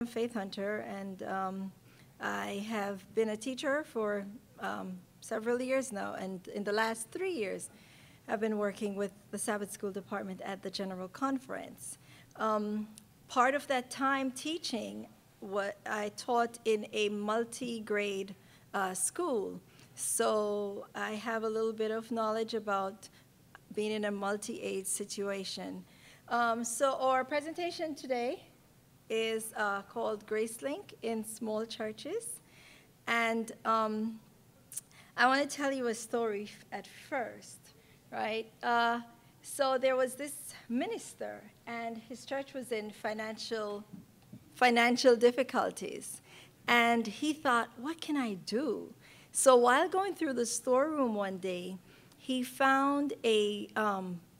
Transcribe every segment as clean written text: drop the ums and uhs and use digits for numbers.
Faith Hunter, and I have been a teacher for several years now, and in the last 3 years, I've been working with the Sabbath School Department at the General Conference. Part of that time teaching, what I taught in a multi-grade school, so I have a little bit of knowledge about being in a multi-age situation. So our presentation today is called GraceLink in Small Churches. And I want to tell you a story at first, right? So there was this minister, and his church was in financial difficulties. And he thought, what can I do? So while going through the storeroom one day, he found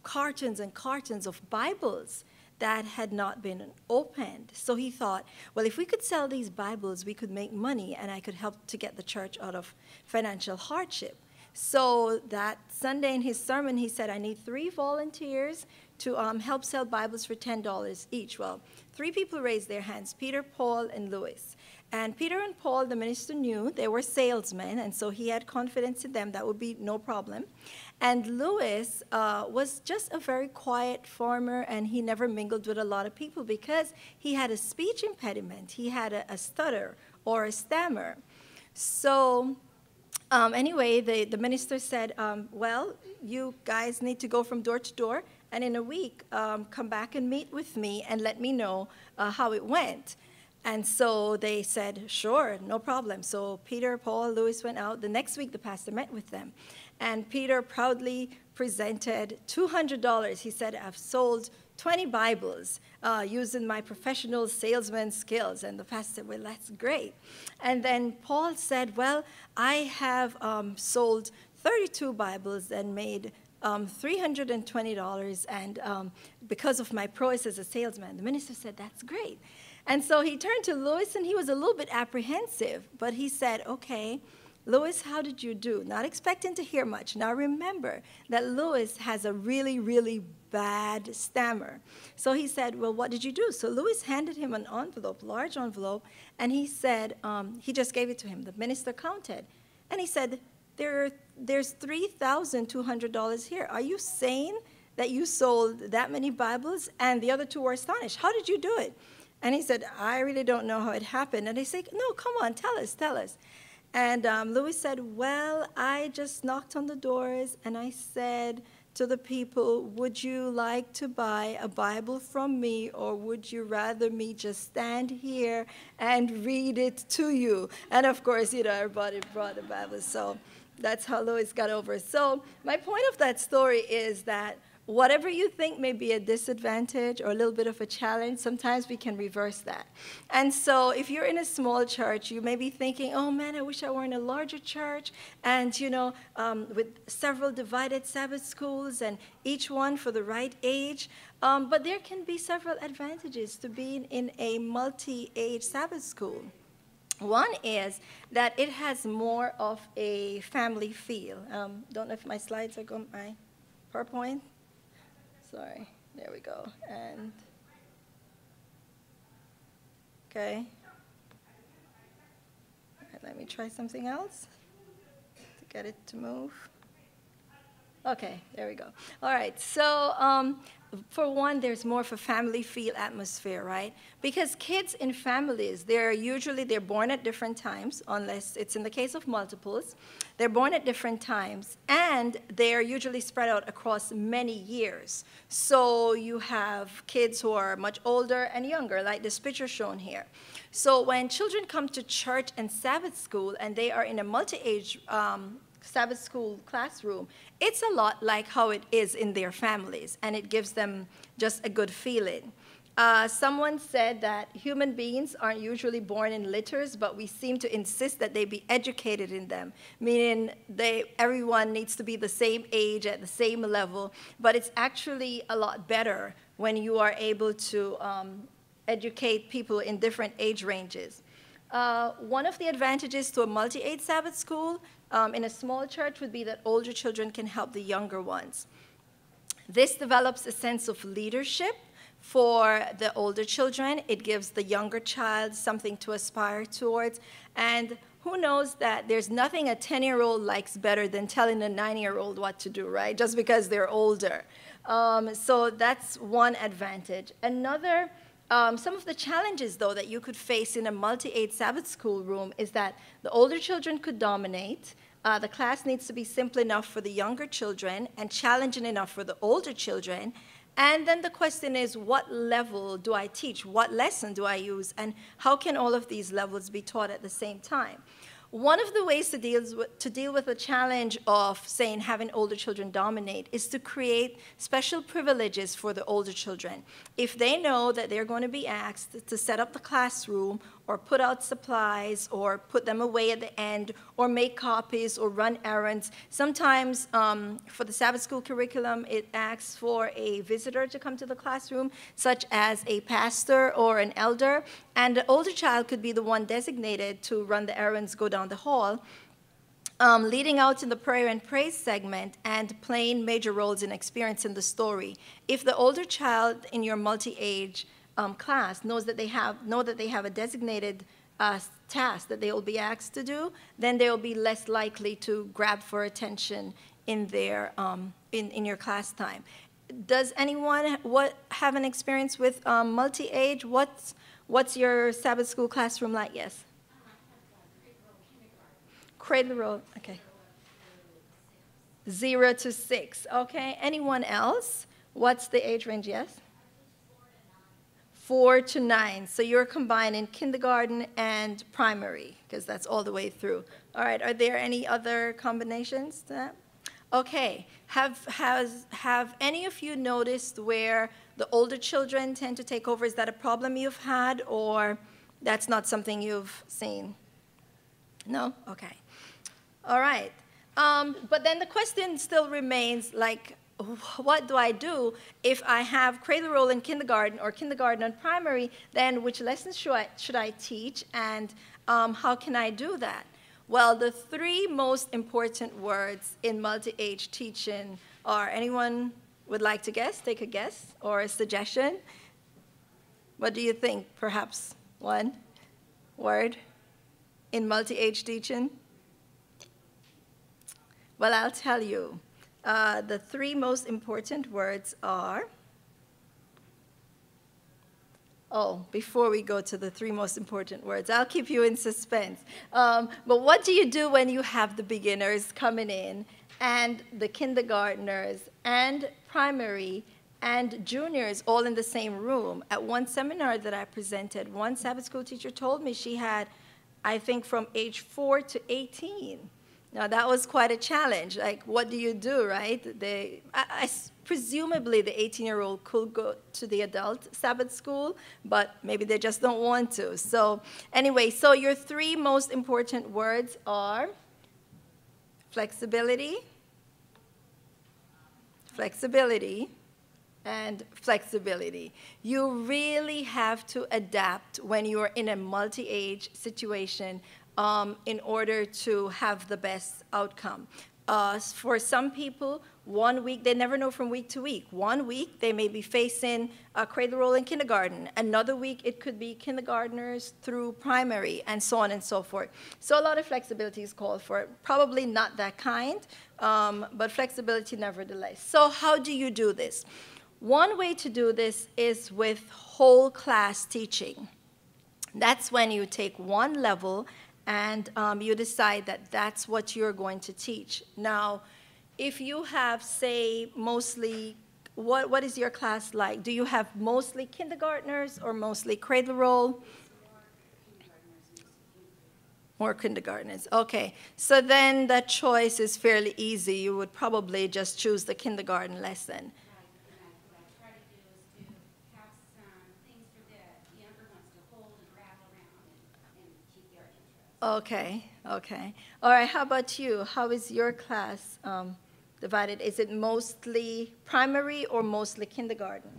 cartons and cartons of Bibles that had not been opened. So he thought, well, if we could sell these Bibles, we could make money, and I could help to get the church out of financial hardship. So that Sunday in his sermon, he said, I need 3 volunteers to help sell Bibles for $10 each. Well, 3 people raised their hands, Peter, Paul, and Louis. And Peter and Paul, the minister knew they were salesmen, and so he had confidence in them. That would be no problem. And Louis was just a very quiet farmer, and he never mingled with a lot of people because he had a speech impediment. He had a stutter or a stammer. So anyway, the minister said, well, you guys need to go from door to door, and in a week, come back and meet with me and let me know how it went. And so they said, sure, no problem. So Peter, Paul, Louis went out. The next week, the pastor met with them. And Peter proudly presented $200. He said, I've sold 20 Bibles using my professional salesman skills. And the pastor said, well, that's great. And then Paul said, well, I have sold 32 Bibles and made $320, and because of my prowess as a salesman. The minister said, that's great. And so he turned to Louis, and he was a little bit apprehensive, but he said, okay, Louis, how did you do? Not expecting to hear much. Now remember that Louis has a really, really bad stammer. So he said, well, what did you do? So Louis handed him an envelope, large envelope, and he said, he just gave it to him. The minister counted, and he said, there's $3,200 here. Are you saying that you sold that many Bibles? And the other 2 were astonished. How did you do it? And he said, I really don't know how it happened. And they said, no, come on, tell us, tell us. And Louis said, well, I just knocked on the doors, and I said to the people, would you like to buy a Bible from me, or would you rather me just stand here and read it to you? And of course, everybody brought the Bible. So that's how Louis got over. So my point of that story is that whatever you think may be a disadvantage or a little bit of a challenge, sometimes we can reverse that. And so if you're in a small church, you may be thinking, oh man, I wish I were in a larger church, and with several divided Sabbath schools, and each one for the right age. But there can be several advantages to being in a multi-age Sabbath school. One is that it has more of a family feel. Don't know if my slides are going, my PowerPoint. Sorry, there we go. And okay. Let me try something else to get it to move. Okay, there we go. All right, so for one, there's more of a family feel atmosphere, right? Because kids in families, they're born at different times, unless it's in the case of multiples. They're born at different times, and they're usually spread out across many years. So you have kids who are much older and younger, like this picture shown here. So when children come to church and Sabbath school, and they are in a multi-age Sabbath school classroom, it's a lot like how it is in their families, and it gives them just a good feeling. Someone said that human beings aren't usually born in litters, but we seem to insist that they be educated in them, meaning everyone needs to be the same age at the same level, but it's actually a lot better when you are able to educate people in different age ranges. One of the advantages to a multi-age Sabbath school in a small church would be that older children can help the younger ones. This develops a sense of leadership for the older children. It gives the younger child something to aspire towards. And who knows that there's nothing a 10-year-old likes better than telling a 9-year-old what to do, right? Just because they're older. So that's one advantage. Another, some of the challenges, though, that you could face in a multi-age Sabbath school room is that the older children could dominate. The class needs to be simple enough for the younger children and challenging enough for the older children. And then the question is, what level do I teach? What lesson do I use? And how can all of these levels be taught at the same time? One of the ways to deal with the challenge of, saying, having older children dominate is to create special privileges for the older children. If they know that they're going to be asked to set up the classroom or put out supplies or put them away at the end or make copies or run errands, sometimes for the Sabbath school curriculum, it asks for a visitor to come to the classroom, such as a pastor or an elder, and the older child could be the one designated to run the errands, go down the hall, leading out in the prayer and praise segment and playing major roles in experience in the story. If the older child in your multi-age class knows that they have a designated task that they will be asked to do, then they will be less likely to grab for attention in their in your class time. Does anyone have an experience with multi-age? What's your Sabbath school classroom like? Yes. Cradle roll, okay. 0 to 6, okay. Anyone else? What's the age range? Yes. 4 to 9. So you're combining kindergarten and primary, because that's all the way through. All right, are there any other combinations to that? Okay, have any of you noticed where the older children tend to take over? Is that a problem you've had, or that's not something you've seen? No? Okay. All right. But then the question still remains, like, what do I do if I have cradle roll in kindergarten or kindergarten and primary? Then which lessons should I teach, and how can I do that? Well, the 3 most important words in multi-age teaching are, anyone would like to guess? Take a guess or a suggestion? What do you think? Perhaps one word in multi-age teaching? Well, I'll tell you. The 3 most important words are, before we go to the 3 most important words, I'll keep you in suspense. But what do you do when you have the beginners coming in and the kindergartners and primary and juniors all in the same room? At one seminar that I presented, one Sabbath school teacher told me she had, I think, from age 4 to 18. Now, that was quite a challenge. Like, what do you do, right? Presumably, the 18-year-old could go to the adult Sabbath school, but maybe they just don't want to. So anyway, so your 3 most important words are flexibility, flexibility, and flexibility. You really have to adapt when you're in a multi-age situation in order to have the best outcome. For some people, 1 week, they never know from week to week. 1 week, they may be facing a cradle roll in kindergarten. Another week, it could be kindergartners through primary, and so on and so forth. So a lot of flexibility is called for. Probably not that kind, but flexibility nevertheless. So how do you do this? One way to do this is with whole class teaching. That's when you take one level and you decide that that's what you're going to teach. Now, if you have, say, mostly, what is your class like? Do you have mostly kindergartners or mostly cradle roll? More kindergartners. Okay, so then that choice is fairly easy. You would probably just choose the kindergarten lesson. Okay, okay. All right, how about you? How is your class divided? Is it mostly primary or mostly kindergarten?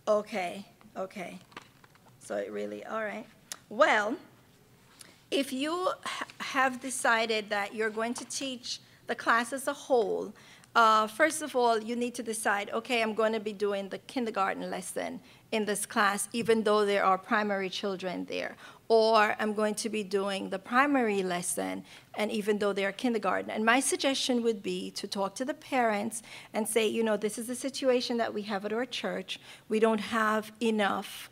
Okay, okay. So it really, all right. Well, if you have decided that you're going to teach the class as a whole, first of all, you need to decide, okay, I'm going to be doing the kindergarten lesson in this class, even though there are primary children there. Or I'm going to be doing the primary lesson, and even though they're kindergarten. And my suggestion would be to talk to the parents and say, you know, this is the situation that we have at our church. We don't have enough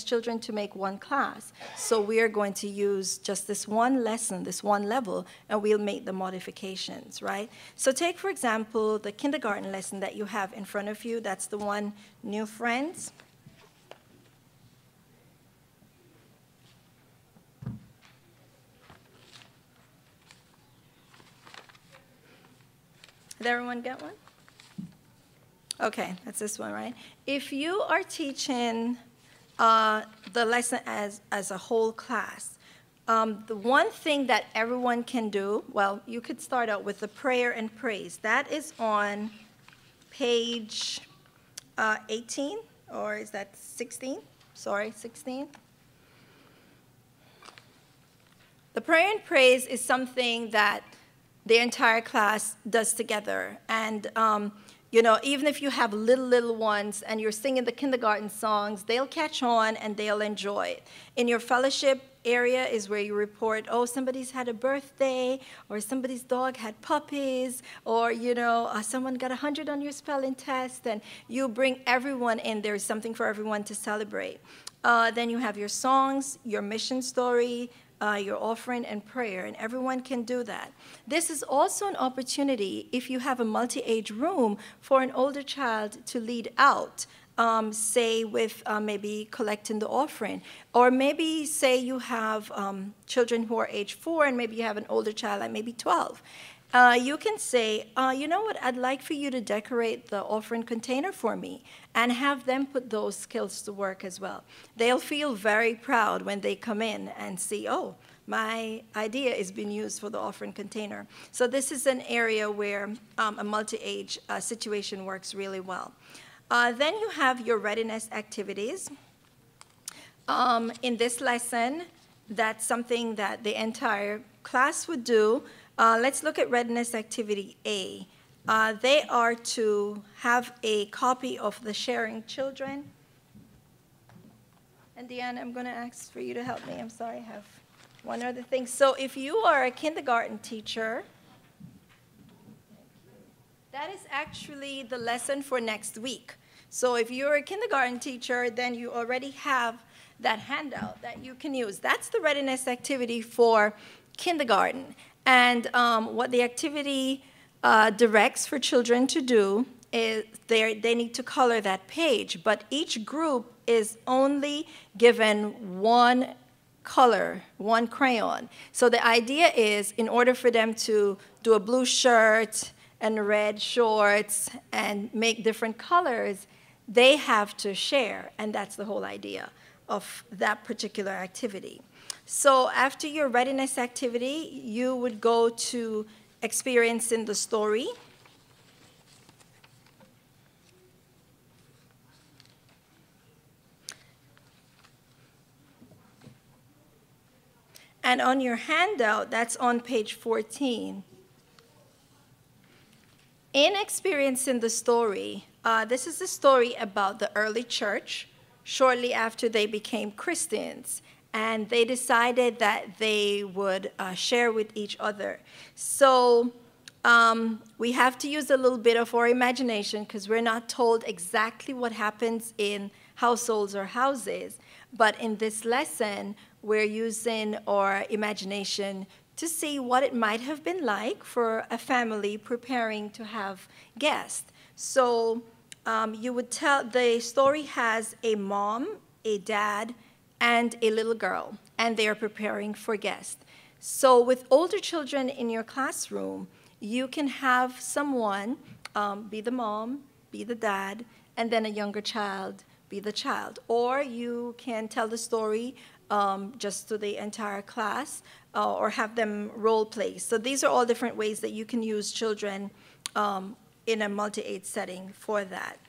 children to make one class. So we are going to use just this one lesson, this one level, and we'll make the modifications, right? So take, for example, the kindergarten lesson that you have in front of you. That's the one, New Friends. Did everyone get one? Okay, that's this one, right? If you are teaching the lesson as a whole class, the one thing that everyone can do, well, you could start out with the prayer and praise. That is on page 18, or is that 16? Sorry, 16. The prayer and praise is something that the entire class does together. And you know, even if you have little ones and you're singing the kindergarten songs, they'll catch on and they'll enjoy it. In your fellowship area is where you report, oh, somebody's had a birthday, or somebody's dog had puppies, or, you know, someone got 100 on your spelling test, and you bring everyone in. There's something for everyone to celebrate. Then you have your songs, your mission story, your offering and prayer, and everyone can do that. This is also an opportunity, if you have a multi-age room, for an older child to lead out, say with maybe collecting the offering, or maybe say you have children who are age 4 and maybe you have an older child like maybe 12. You can say, you know what, I'd like for you to decorate the offering container for me, and have them put those skills to work as well. They'll feel very proud when they come in and see, oh, my idea is being used for the offering container. So this is an area where a multi-age situation works really well. Then you have your readiness activities. In this lesson, that's something that the entire class would do. Let's look at readiness activity A. They are to have a copy of the Sharing Children. And Deanna, I'm going to ask for you to help me. I'm sorry, I have one other thing. So if you are a kindergarten teacher, that is actually the lesson for next week. So if you're a kindergarten teacher, then you already have that handout that you can use. That's the readiness activity for kindergarten. And what the activity directs for children to do is they need to color that page, but each group is only given one color, one crayon. So the idea is, in order for them to do a blue shirt and red shorts and make different colors, they have to share, and that's the whole idea of that particular activity. So after your readiness activity, you would go to experiencing the story. And on your handout, that's on page 14. In experiencing the story, this is a story about the early church shortly after they became Christians. And they decided that they would share with each other. So we have to use a little bit of our imagination, because we're not told exactly what happens in households or houses. But in this lesson, we're using our imagination to see what it might have been like for a family preparing to have guests. So you would tell, the story has a mom, a dad, and a little girl, and they are preparing for guests. So with older children in your classroom, you can have someone be the mom, be the dad, and then a younger child be the child. Or you can tell the story just to the entire class, or have them role play. So these are all different ways that you can use children in a multi-age setting for that.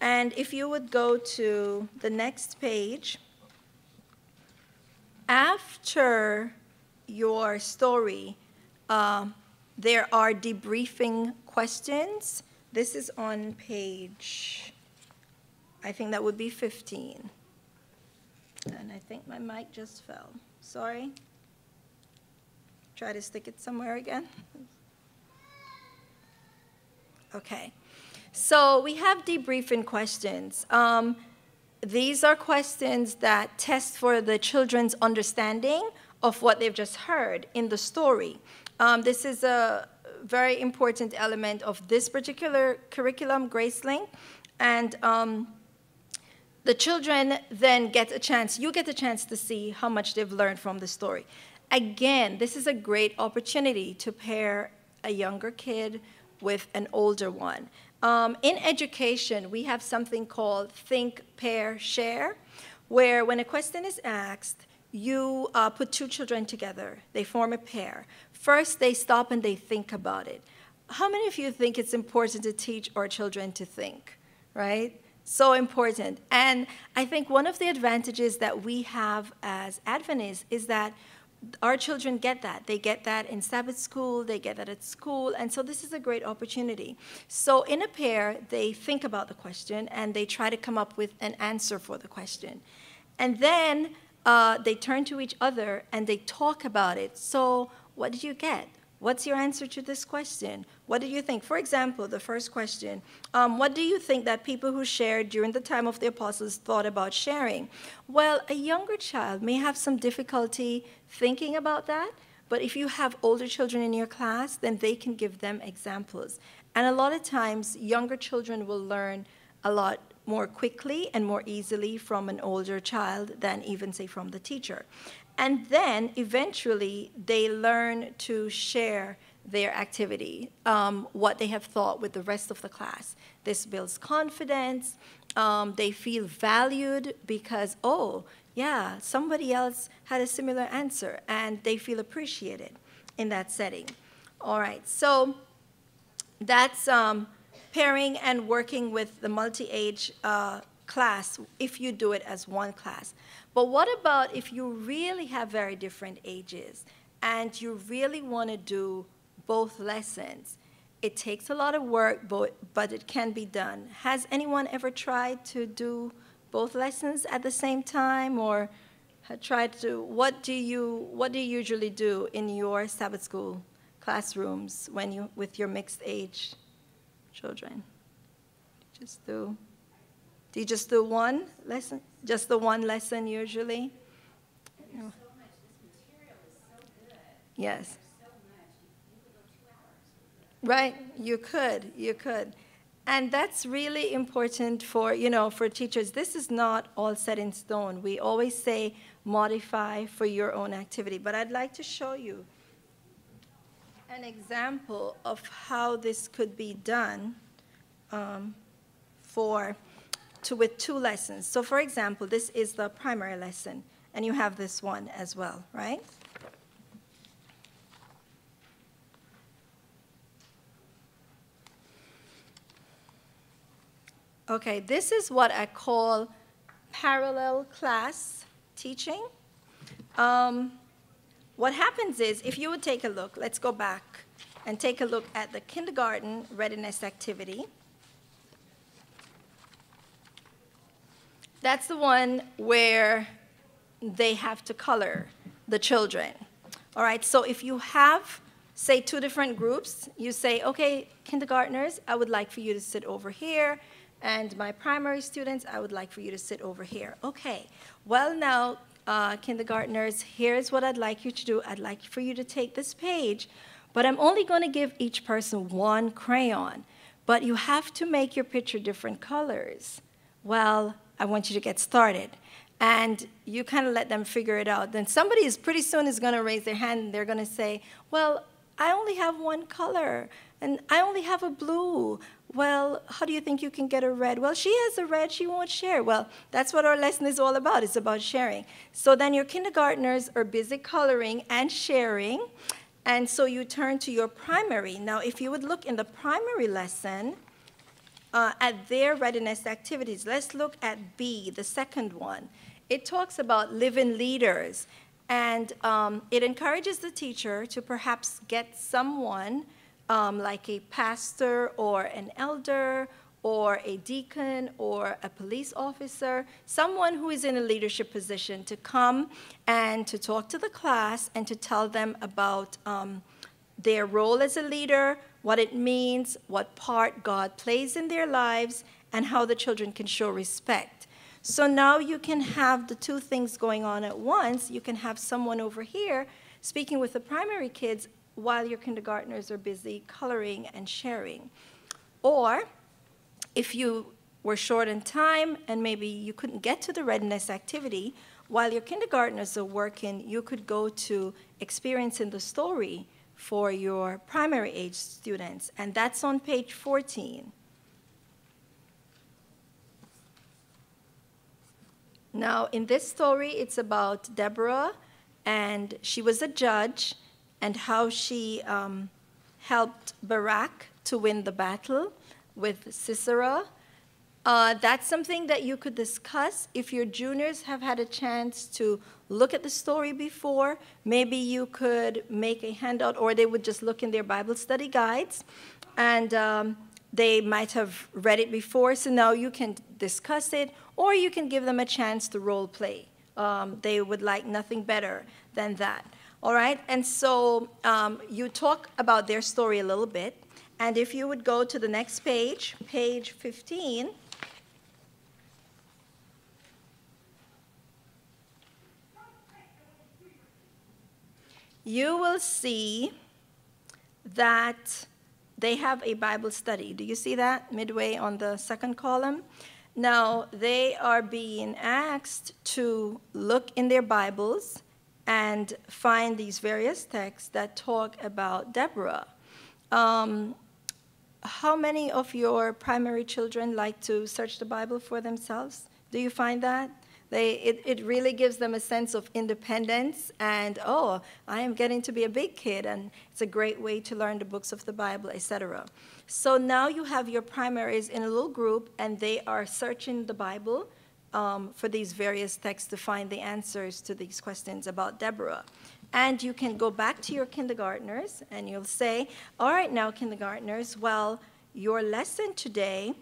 And if you would go to the next page, after your story, There are debriefing questions. This is on page, I think that would be 15. And I think my mic just fell. Sorry. Try to stick it somewhere again. Okay. So we have debriefing questions. These are questions that test for the children's understanding of what they've just heard in the story. This is a very important element of this particular curriculum, Gracelink. And the children then get a chance, you get a chance to see how much they've learned from the story. Again, this is a great opportunity to pair a younger kid with an older one. In education, we have something called Think, Pair, Share, where when a question is asked, you put two children together. They form a pair. First, they stop and they think about it. How many of you think it's important to teach our children to think, right? So important. And I think one of the advantages that we have as Adventists is that our children get that. They get that in Sabbath school, they get that at school, and so this is a great opportunity. So in a pair, they think about the question, and they try to come up with an answer for the question. And then they turn to each other, and they talk about it. So what did you get? What's your answer to this question? What do you think? For example, the first question, what do you think that people who shared during the time of the apostles thought about sharing? Well, a younger child may have some difficulty thinking about that, but if you have older children in your class, then they can give them examples. And a lot of times, younger children will learn a lot more quickly and more easily from an older child than even, say, from the teacher. And then, eventually, they learn to share their activity, what they have thought with the rest of the class. This builds confidence. They feel valued because, oh, yeah, somebody else had a similar answer, and they feel appreciated in that setting. All right, so that's pairing and working with the multi-age class if you do it as one class. But what about if you really have very different ages and you really want to do both lessons? It takes a lot of work, but it can be done. Has anyone ever tried to do both lessons at the same time, or tried to? What do you usually do in your Sabbath school classrooms when you with your mixed age children? Do you just do one lesson? Just the one lesson usually? And there's so much. This material is so good. Yes. There's so much. You could go 2 hours with it. Right, you could. And that's really important for, for teachers. This is not all set in stone. We always say modify for your own activity. But I'd like to show you an example of how this could be done with 2 lessons. So for example, this is the primary lesson, and you have this one as well, right? Okay, this is what I call parallel class teaching. What happens is, if you would take a look, let's go back and take a look at the kindergarten readiness activity. That's the one where they have to color the children. All right, so if you have, say, 2 different groups, you say, okay, kindergartners, I would like for you to sit over here, and my primary students, I would like for you to sit over here. Okay, well now, kindergartners, here's what I'd like you to do. I'd like for you to take this page, but I'm only going to give each person 1 crayon, but you have to make your picture different colors. Well, I want you to get started. And you kind of let them figure it out. Then somebody pretty soon is going to raise their hand, and they're going to say, well, I only have 1 color, and I only have a blue. Well, how do you think you can get a red? Well, she has a red, she won't share. Well, that's what our lesson is all about. It's about sharing. So then your kindergartners are busy coloring and sharing, and so you turn to your primary. Now, if you would look in the primary lesson, at their readiness activities. Let's look at B, the second one. It talks about living leaders, and it encourages the teacher to perhaps get someone like a pastor or an elder or a deacon or a police officer, someone who is in a leadership position, to come and to talk to the class and to tell them about their role as a leader, what it means, what part God plays in their lives, and how the children can show respect. So now you can have the two things going on at once. You can have someone over here speaking with the primary kids while your kindergartners are busy coloring and sharing. Or if you were short in time and maybe you couldn't get to the readiness activity, while your kindergartners are working, you could go to experiencing the story for your primary age students, and that's on page 14. Now, in this story, it's about Deborah, and she was a judge, and how she helped Barak to win the battle with Sisera. That's something that you could discuss if your juniors have had a chance to look at the story before. Maybe you could make a handout, or they would just look in their Bible study guides, and they might have read it before, so now you can discuss it, or you can give them a chance to role play. They would like nothing better than that. All right, and so you talk about their story a little bit, and if you would go to the next page, page 15, you will see that they have a Bible study. Do you see that midway on the second column? Now, they are being asked to look in their Bibles and find these various texts that talk about Deborah. How many of your primary children like to search the Bible for themselves? Do you find that? It really gives them a sense of independence and, oh, I am getting to be a big kid, and it's a great way to learn the books of the Bible, etc. So now you have your primaries in a little group, and they are searching the Bible for these various texts to find the answers to these questions about Deborah. And you can go back to your kindergartners, and you'll say, all right now, kindergartners, well, your lesson today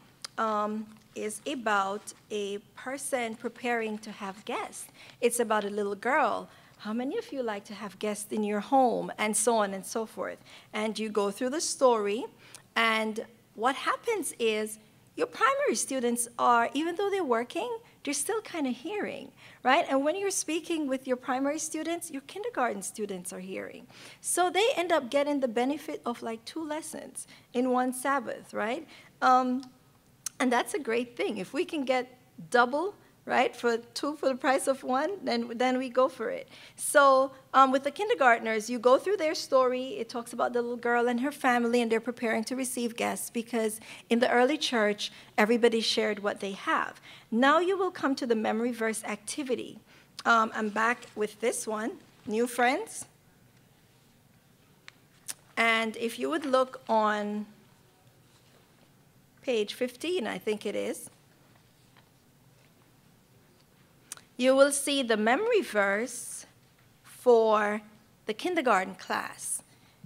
is about a person preparing to have guests. It's about a little girl. How many of you like to have guests in your home? And so on and so forth. And you go through the story, and what happens is your primary students are, even though they're working, they're still kind of hearing, right? And when you're speaking with your primary students, your kindergarten students are hearing. So they end up getting the benefit of like 2 lessons in one Sabbath, right? And that's a great thing. If we can get double, right, for 2 for the price of 1, then we go for it. So with the kindergartners, you go through their story. It talks about the little girl and her family, and they're preparing to receive guests because in the early church, everybody shared what they have. Now you will come to the memory verse activity. I'm back with this one, new friends. And if you would look on page 15, I think it is, you will see the memory verse for the kindergarten class.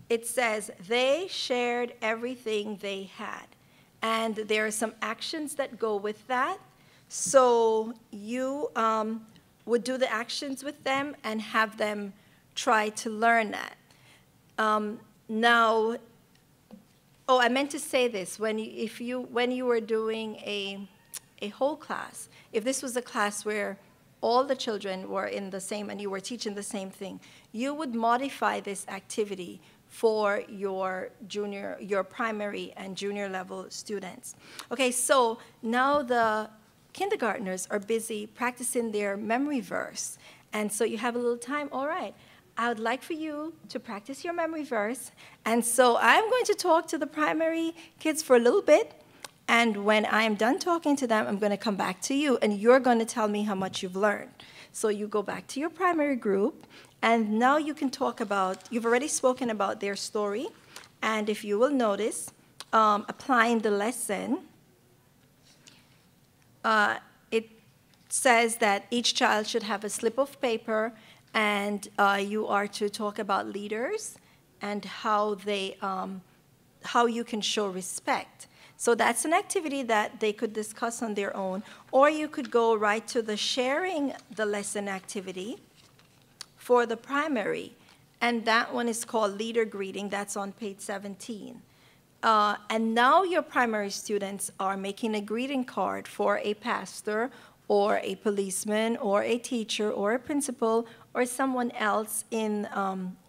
It says, they shared everything they had. And there are some actions that go with that. So you would do the actions with them and have them try to learn that. Now, oh, I meant to say this. When you were doing a whole class, if this was a class where all the children were in the same and you were teaching the same thing, you would modify this activity for your primary and junior level students. Okay, so now the kindergartners are busy practicing their memory verse. And so you have a little time, all right, I would like for you to practice your memory verse. And so I'm going to talk to the primary kids for a little bit. And when I'm done talking to them, I'm going to come back to you, and you're going to tell me how much you've learned. So you go back to your primary group, and now you can talk about, you've already spoken about their story. And if you will notice, applying the lesson, it says that each child should have a slip of paper, and you are to talk about leaders and how they how you can show respect. So that's an activity that they could discuss on their own, or you could go right to the sharing the lesson activity for the primary, and that one is called leader greeting. That's on page 17. And now your primary students are making a greeting card for a pastor or a policeman or a teacher or a principal or someone else in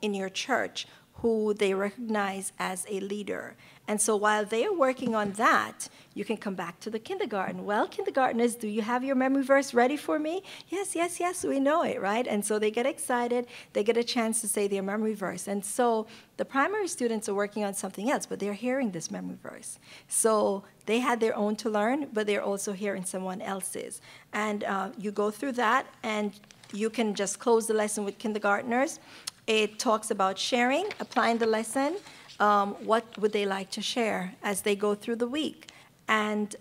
your church who they recognize as a leader. And so while they are working on that, you can come back to the kindergarten. Well, kindergartners, do you have your memory verse ready for me? Yes, yes, yes, we know it, right? And so they get excited. They get a chance to say their memory verse. And so the primary students are working on something else, but they're hearing this memory verse. So they had their own to learn, but they're also hearing someone else's. And you go through that, and you can just close the lesson with kindergartners. It talks about sharing, applying the lesson. What would they like to share as they go through the week? And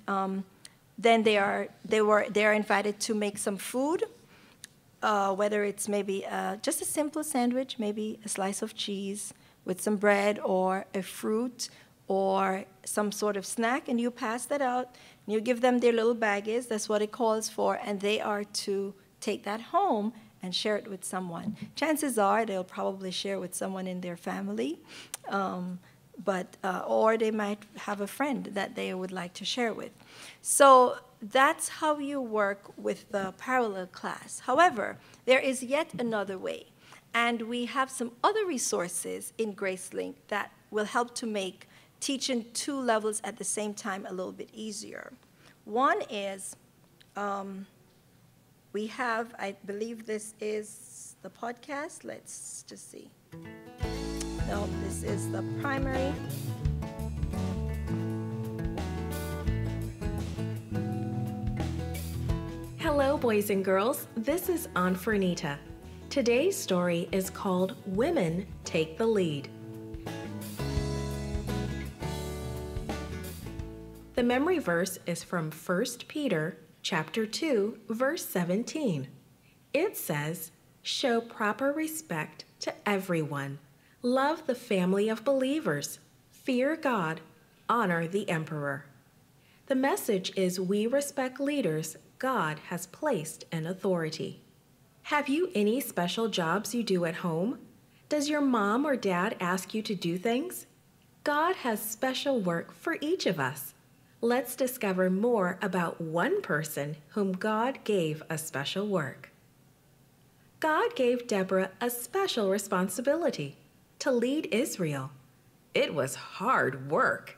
then they are invited to make some food, whether it's maybe just a simple sandwich, maybe a slice of cheese with some bread or a fruit or some sort of snack, and you pass that out, and you give them their little baggies, that's what it calls for, and they are to take that home and share it with someone. Chances are they'll probably share with someone in their family, or they might have a friend that they would like to share with. So that's how you work with the parallel class. However, there is yet another way, and we have some other resources in GraceLink that will help to make teaching 2 levels at the same time a little bit easier. One is, we have, I believe this is the podcast. Let's just see. No, this is the primary. Hello, boys and girls. This is Aunt Fernita. Today's story is called Women Take the Lead. The memory verse is from 1 Peter chapter 2, verse 17. It says, "Show proper respect to everyone. Love the family of believers. Fear God. Honor the emperor." The message is we respect leaders God has placed in authority. Have you any special jobs you do at home? Does your mom or dad ask you to do things? God has special work for each of us. Let's discover more about one person whom God gave a special work. God gave Deborah a special responsibility to lead Israel. It was hard work.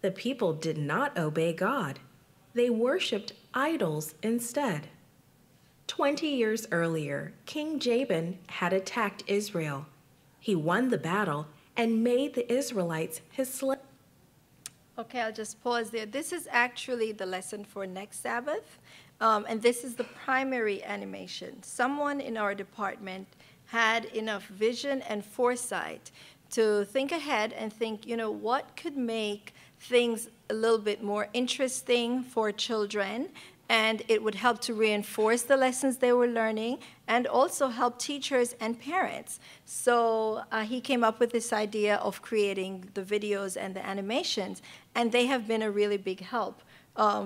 The people did not obey God. They worshipped idols instead. 20 years earlier, King Jabin had attacked Israel. He won the battle and made the Israelites his slaves. Okay, I'll just pause there. This is actually the lesson for next Sabbath, and this is the primary animation. Someone in our department had enough vision and foresight to think ahead and think, what could make things a little bit more interesting for children, and it would help to reinforce the lessons they were learning and also help teachers and parents. So he came up with this idea of creating the videos and the animations, and they have been a really big help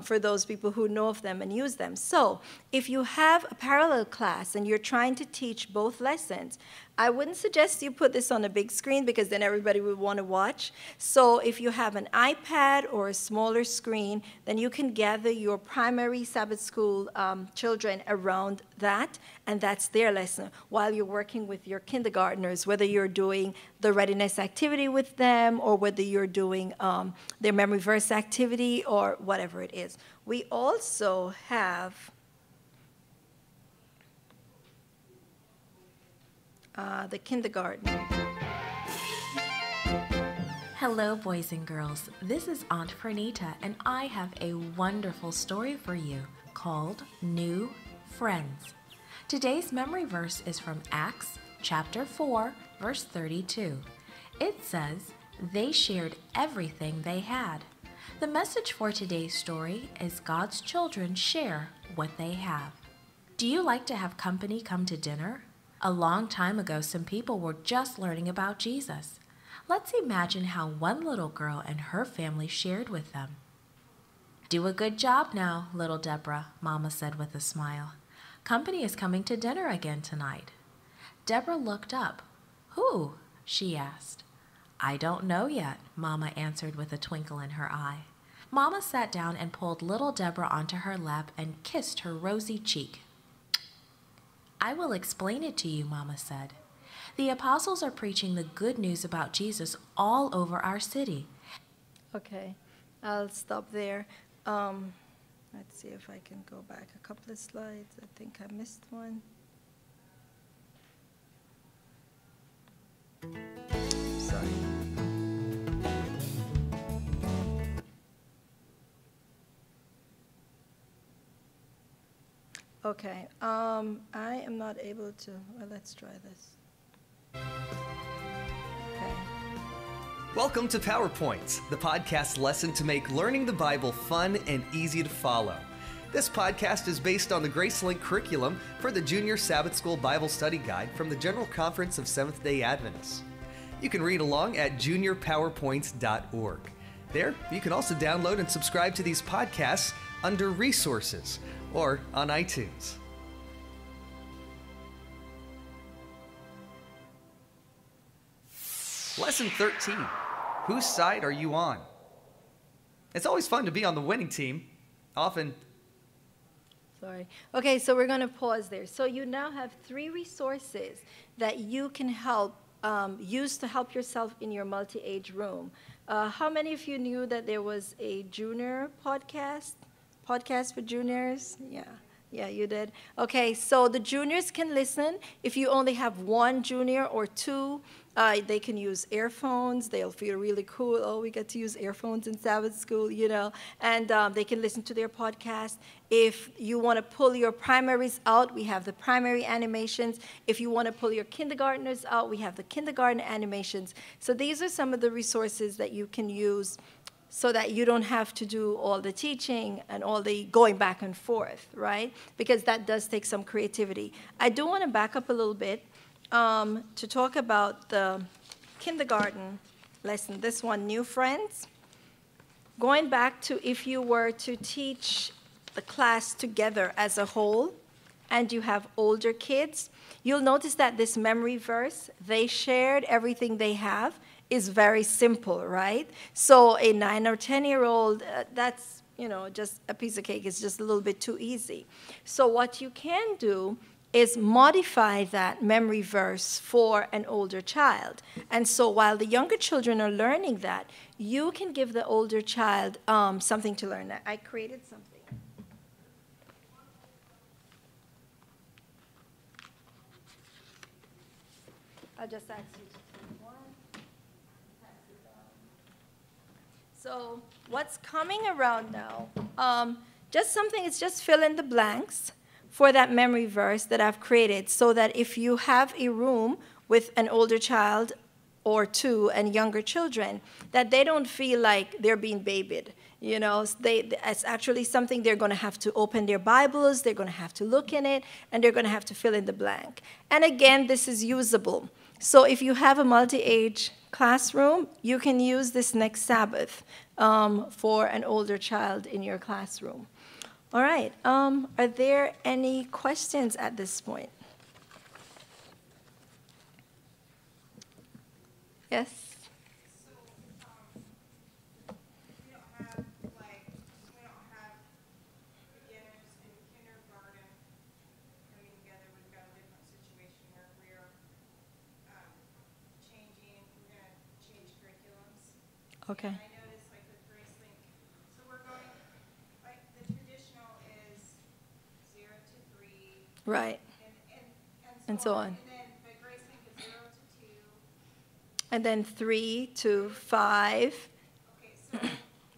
for those people who know of them and use them. So if you have a parallel class and you're trying to teach both lessons, I wouldn't suggest you put this on a big screen because then everybody would want to watch. So if you have an iPad or a smaller screen, then you can gather your primary Sabbath school children around that, and that's their lesson while you're working with your kindergartners, whether you're doing the readiness activity with them or whether you're doing their memory verse activity or whatever it is. We also have the kindergarten. Hello, boys and girls. This is Aunt Fernita, and I have a wonderful story for you called New Friends. Today's memory verse is from Acts chapter 4, verse 32. It says, "They shared everything they had." The message for today's story is God's children share what they have. Do you like to have company come to dinner? A long time ago, some people were just learning about Jesus. Let's imagine how one little girl and her family shared with them. "Do a good job now, little Deborah," Mama said with a smile. "Company is coming to dinner again tonight." Deborah looked up. "Who?" she asked. "I don't know yet," Mama answered with a twinkle in her eye. Mama sat down and pulled little Deborah onto her lap and kissed her rosy cheek. "I will explain it to you," Mama said. "The apostles are preaching the good news about Jesus all over our city." Okay, I'll stop there. Let's see if I can go back a couple of slides. I think I missed one. Sorry. Okay, I am not able to, well, let's try this. Okay. Welcome to PowerPoints, the podcast lesson to make learning the Bible fun and easy to follow. This podcast is based on the GraceLink curriculum for the Junior Sabbath School Bible Study Guide from the General Conference of Seventh-day Adventists. You can read along at juniorpowerpoints.org. There, you can also download and subscribe to these podcasts under Resources or on iTunes. Lesson 13. Whose side are you on? It's always fun to be on the winning team. Often. Sorry. Okay, so we're going to pause there. So you now have 3 resources that you can use to help yourself in your multi-age room. How many of you knew that there was a junior podcast for juniors? Yeah, you did. Okay, so the juniors can listen. If you only have 1 junior or 2, they can use earphones. They'll feel really cool. Oh, we get to use earphones in Sabbath school, you know. And they can listen to their podcast. If you want to pull your primaries out, we have the primary animations. If you want to pull your kindergartners out, we have the kindergarten animations. So these are some of the resources that you can use so that you don't have to do all the teaching and all the going back and forth, right? Because that does take some creativity. I do want to back up a little bit to talk about the kindergarten lesson. This one, New Friends. Going back to if you were to teach the class together as a whole and you have older kids, you'll notice that this memory verse, they shared everything they have, is very simple, right? So a 9 or 10-year-old, that's, just a piece of cake. It's just a little bit too easy. So what you can do is modify that memory verse for an older child. And so while the younger children are learning that, you can give the older child something to learn. I created something. I'll just ask you to take one. So what's coming around now? Just something, it's just fill in the blanks for that memory verse that I've created so that if you have a room with an older child or 2 and younger children, that they don't feel like they're being babied. It's actually something they're going to have to open their Bibles, they're going to have to look in it, and they're going to have to fill in the blank. And again, this is usable. So if you have a multi-age classroom, you can use this next Sabbath for an older child in your classroom. All right. Are there any questions at this point? Yes? So, we don't have beginners in kindergarten coming together. We've got a different situation where we're we're going to change curriculums. Okay. And I noticed, with GraceLink, so we're going, the traditional is 0 to 3. Right. And so on. But GraceLink is 0 to 2. And then 3 to 5. Okay, so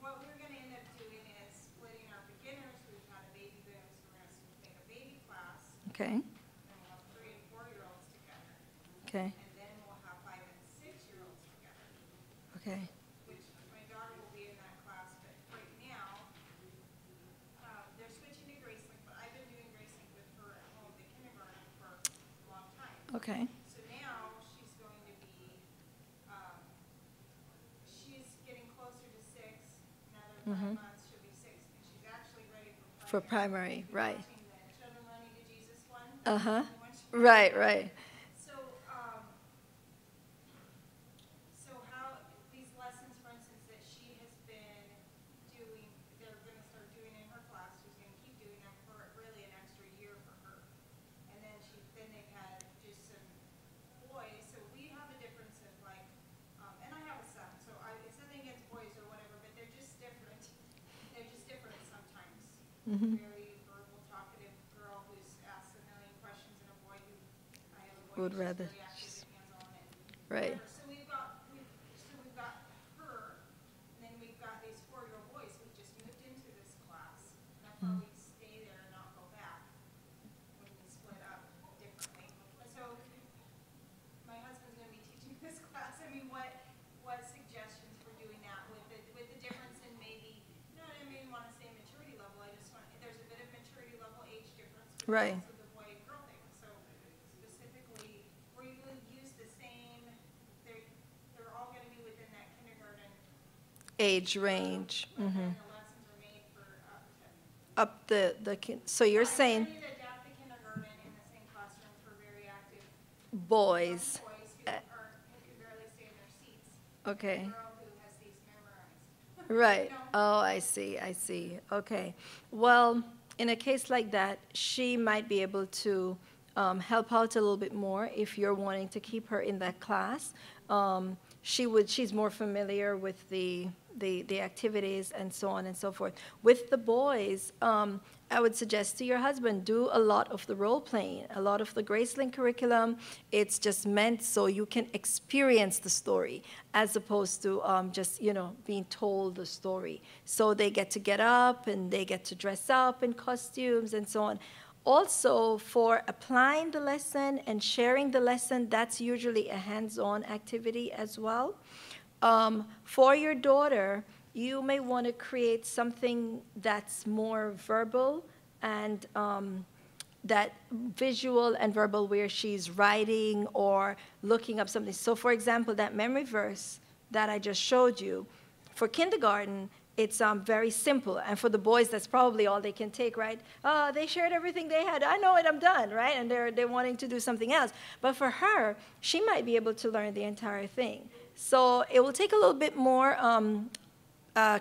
what we're going to end up doing is splitting our beginners. We've got a baby boom, so we're going to make a baby class. Okay. And we'll have 3 and 4-year-olds together. Okay. And then we'll have 5 and 6-year-olds together, Okay. which my daughter will be in that class. But right now, they're switching to GraceLink, but I've been doing GraceLink with her at home, the kindergarten, for a long time. Okay. So now she's going to be 5 months, she'll be 6, and she's actually ready For for primary. primary, right. Watching the Children Running to Jesus one. Uh-huh. And when she- Right, right. So, so how, these lessons, for instance, that she has been doing, they're gonna start doing in her class, she's gonna keep doing them for really an extra year for her. And then they've had just some boys, so we have a difference of like, and I have a son, so it's nothing against boys or whatever, but they're just different. They're just different sometimes. Very verbal, talkative girl who's asked a million questions, and a boy who, I have a boy Would who's rather very active and hands-on and Right. whatever. So we've got her, and then we've got these 4-year-old boys who just moved into this class. And I thought we'd stay there and not go back when we split up differently. So my husband's going to be teaching this class. I mean, what suggestions for doing that with the difference in maybe, I don't even want to say maturity level. I just want, there's a bit of maturity level age difference. But Right. also the boy and girl thing. So specifically, were you going to use the same, they're all going to be within that kindergarten, Age range. but then the lessons are made for up to. So you're saying I need to adapt the kindergarten in the same classroom for very active boys. boys who can barely stay in their seats. Okay. Girl who has these memorized. Right. You know? Oh, I see. Okay. Well, in a case like that, she might be able to help out a little bit more if you're wanting to keep her in that class. She's more familiar with the activities and so on and so forth. With the boys, I would suggest to your husband, do a lot of the role playing, a lot of the Gracelink curriculum. It's just meant so you can experience the story as opposed to just, being told the story. So they get up and they get to dress up in costumes and so on. Also, for applying the lesson and sharing the lesson, that's usually a hands-on activity as well. For your daughter, you may want to create something that's more verbal and that visual and verbal where she's writing or looking up something. So, for example, that memory verse that I just showed you, for kindergarten, it's very simple. And for the boys, that's probably all they can take, right? They shared everything they had. I know it, I'm done, right? And they're wanting to do something else. But for her, she might be able to learn the entire thing. So it will take a little bit more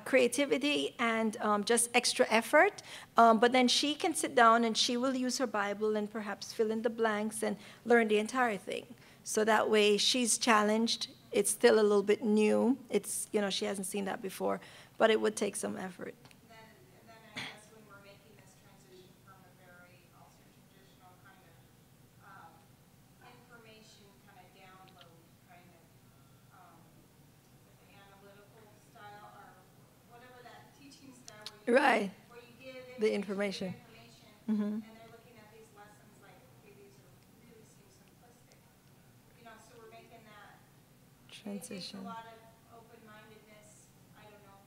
creativity and just extra effort. But then she can sit down and she will use her Bible and perhaps fill in the blanks and learn the entire thing. So that way she's challenged. It's still a little bit new. It's, she hasn't seen that before. But it would take some effort. And then I guess when we're making this transition from a very also traditional kind of information kind of download kind of with the analytical style or whatever that teaching style Right. Where you give The information. and they're looking at these lessons like, okay, these really seem simplistic. So we're making that Transition. It takes a lot of open-mindedness, I don't know,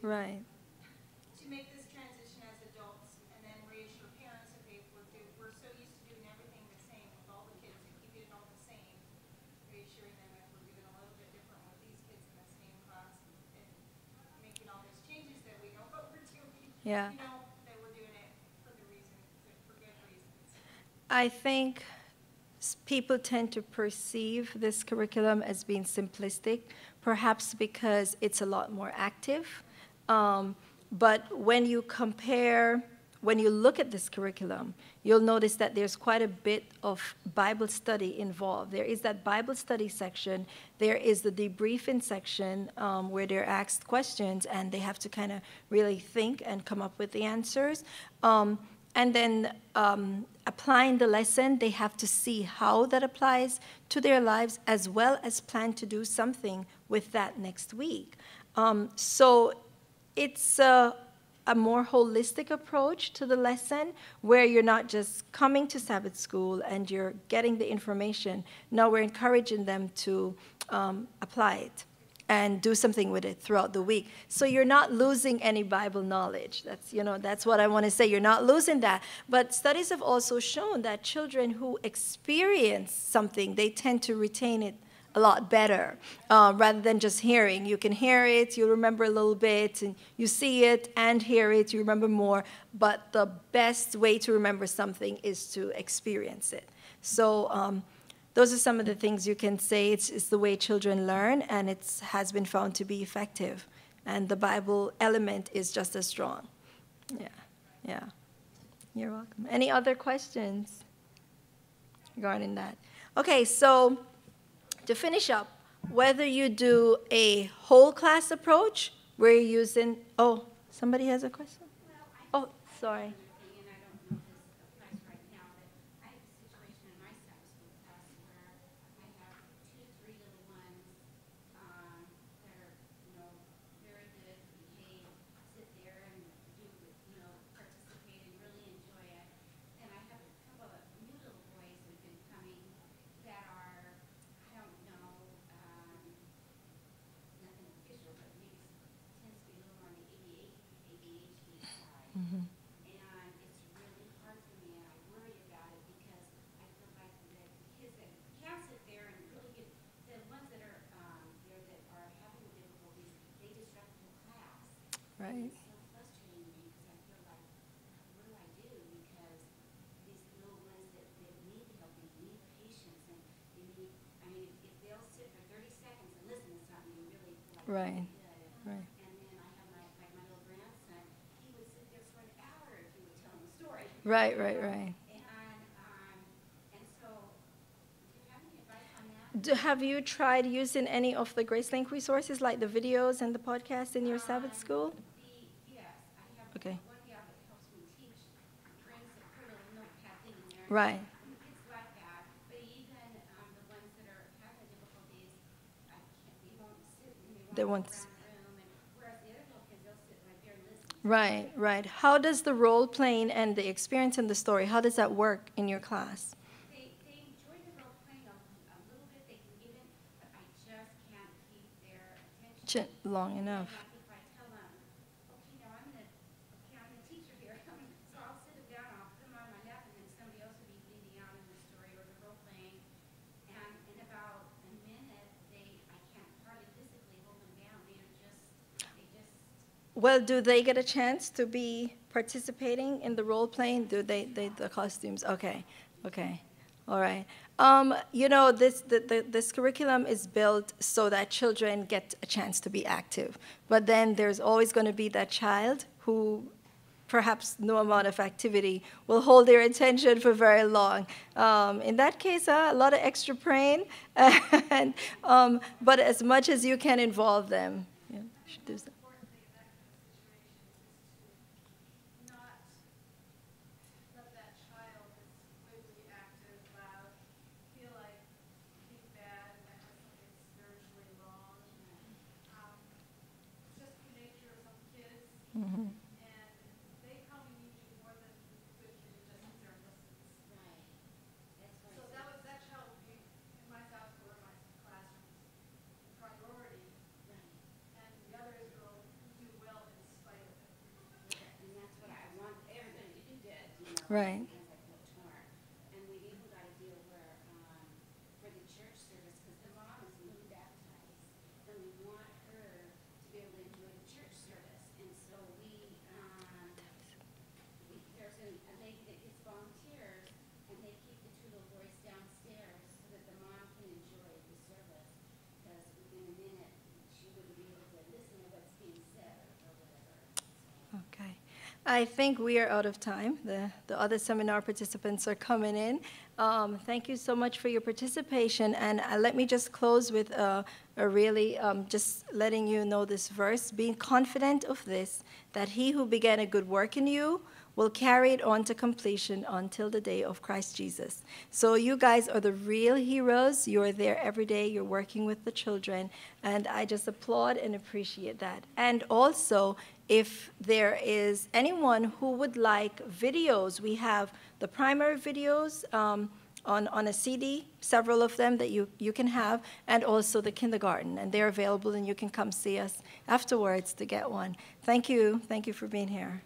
Right. to make this transition as adults and then reassure parents, okay, if we're so used to doing everything the same with all the kids and keeping it all the same, reassuring them if we're doing a little bit different with these kids in the same class and making all these changes that we know what we're doing. Yeah. That we're doing it for good reasons. I think people tend to perceive this curriculum as being simplistic, perhaps because it's a lot more active. But when you look at this curriculum, you'll notice that there's quite a bit of Bible study involved. There is that Bible study section. There is the debriefing section where they're asked questions and they have to kind of really think and come up with the answers. And then applying the lesson, they have to see how that applies to their lives as well as plan to do something with that next week. So it's a more holistic approach to the lesson where you're not just coming to Sabbath school and you're getting the information. No, we're encouraging them to apply it and do something with it throughout the week. So you're not losing any Bible knowledge. That's what I want to say. You're not losing that. But studies have also shown that children who experience something, they tend to retain it a lot better rather than just hearing. You can hear it, you remember a little bit, and you see it and hear it, you remember more. But the best way to remember something is to experience it. So those are some of the things you can say. It's the way children learn, and it has been found to be effective. And the Bible element is just as strong. Yeah, yeah. You're welcome. Any other questions regarding that? Okay, so to finish up, whether you do a whole class approach, where you're using, oh, somebody has a question? Oh, sorry. Right. Right. Right. Right, right, right. Have you tried using any of the GraceLink resources, like the videos and the podcasts in your Sabbath school? Okay. Right. They won't. Right, right. How does the role playing and the experience in the story, how does that work in your class? They enjoy the role playing a little bit. They can get in, but I just can't keep their attention Long enough. Like if I tell them, okay, now I'm the teacher here, so I'll sit them down, I'll put them on my lap, and then somebody else will be leading out in the story or the role playing. And in about a minute, I can't hardly physically hold them down. They just. Well, do they get a chance to be participating in the role playing? Do the costumes? Okay, okay, all right. You know, this curriculum is built so that children get a chance to be active. But then there's always going to be that child who perhaps no amount of activity will hold their attention for very long. In that case, a lot of extra praying, and, but as much as you can involve them, yeah, you should do so. Mm-hmm. And they probably need you more than good kids who just sit there and listens. Right. So that child would be in my Sabbath school or my classrooms priority. Right. And the other is will do well in spite of it. And that's what I want everybody to do that, you know. Right. And we've even got a deal where for the church service, because the mom is newly baptized, and we want her to be able to enjoy the church service. And so there's a lady that gets volunteers, and they keep the two little boys downstairs so that the mom can enjoy the service. Because in a minute, she wouldn't be able to listen to what's being said or whatever. Okay. I think we are out of time. The other seminar participants are coming in. Thank you so much for your participation. And let me just close with a really just letting you know this verse, being confident of this, that he who began a good work in you will carry it on to completion until the day of Christ Jesus. So you guys are the real heroes. You're there every day. You're working with the children. And I just applaud and appreciate that. And also, if there is anyone who would like videos, we have the primary videos on a CD, several of them that you can have, and also the kindergarten. And they're available, and you can come see us afterwards to get one. Thank you. Thank you for being here.